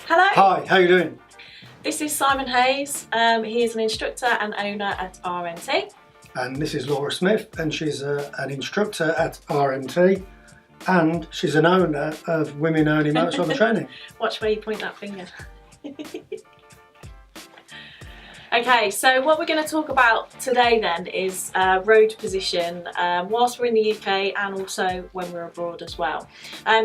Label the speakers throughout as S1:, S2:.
S1: Hello.
S2: Hi, how you doing?
S1: This is Simon Hayes. He is an instructor and owner at RMT.
S2: And this is Laura Smith, and she's an instructor at RMT, and she's an owner of Women Only Motorcycle Training.
S1: Watch where you point that finger. Okay, so what we're going to talk about today then is road position whilst we're in the UK and also when we're abroad as well.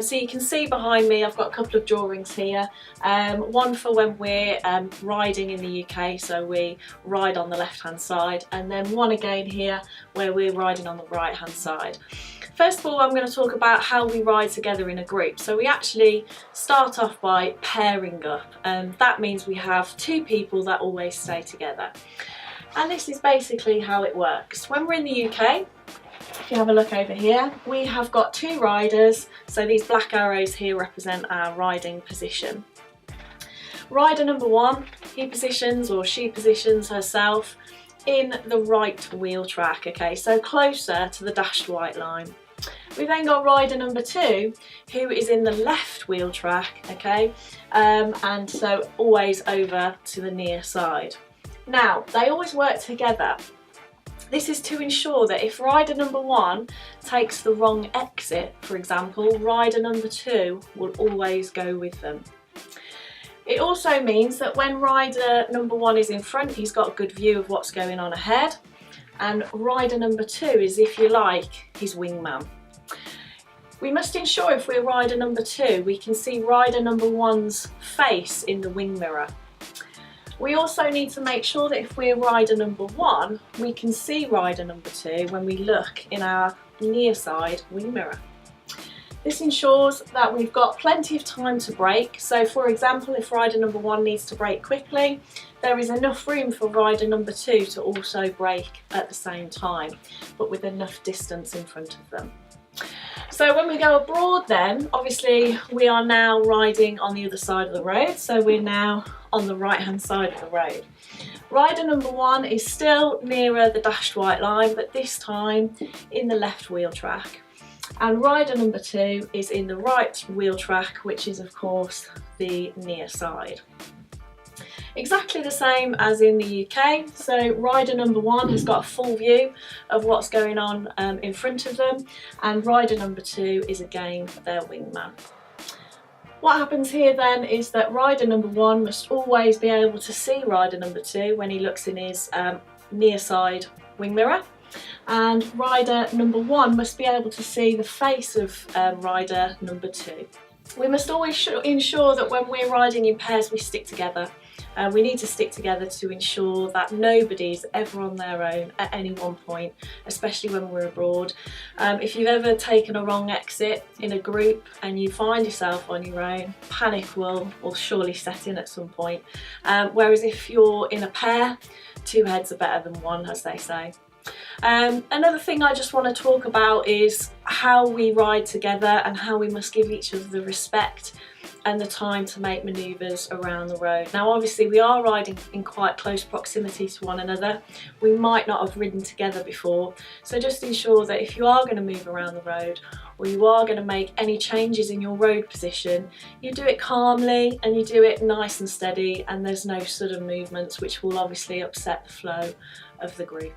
S1: So you can see behind me I've got a couple of drawings here, one for when we're riding in the UK, so we ride on the left hand side, and then one again here where we're riding on the right hand side. First of all, I'm going to talk about how we ride together in a group. So we actually start off by pairing up, and that means we have two people that always stay together. And this is basically how it works. When we're in the UK, if you have a look over here, we have got two riders. So these black arrows here represent our riding position. Rider number one, he positions or she positions herself in the right wheel track, okay, so closer to the dashed white line. We've then got rider number two, who is in the left wheel track, okay, and so always over to the near side. Now, they always work together. This is to ensure that if rider number one takes the wrong exit, for example, rider number two will always go with them. It also means that when rider number one is in front, he's got a good view of what's going on ahead, and rider number two is, if you like, his wingman. We must ensure if we're rider number two, we can see rider number one's face in the wing mirror. We also need to make sure that if we're rider number one, we can see rider number two when we look in our near side wing mirror. This ensures that we've got plenty of time to brake. So for example, if rider number one needs to brake quickly, there is enough room for rider number two to also brake at the same time, but with enough distance in front of them. So when we go abroad then, obviously we are now riding on the other side of the road, so we're now on the right hand side of the road. Rider number one is still nearer the dashed white line, but this time in the left wheel track. And rider number two is in the right wheel track, which is of course the near side. Exactly the same as in the UK, so rider number one has got a full view of what's going on in front of them, and rider number two is again their wingman. What happens here then is that rider number one must always be able to see rider number two when he looks in his near side wing mirror, and rider number one must be able to see the face of rider number two. We must always ensure that when we're riding in pairs we stick together. We need to stick together to ensure that nobody's ever on their own at any one point, especially when we're abroad. If you've ever taken a wrong exit in a group and you find yourself on your own, panic will surely set in at some point. Whereas if you're in a pair, two heads are better than one, as they say. Another thing I just want to talk about is how we ride together and how we must give each other the respect and the time to make manoeuvres around the road. Now obviously we are riding in quite close proximity to one another. We might not have ridden together before, so just ensure that if you are going to move around the road or you are going to make any changes in your road position, you do it calmly and you do it nice and steady, and there's no sudden movements which will obviously upset the flow of the group.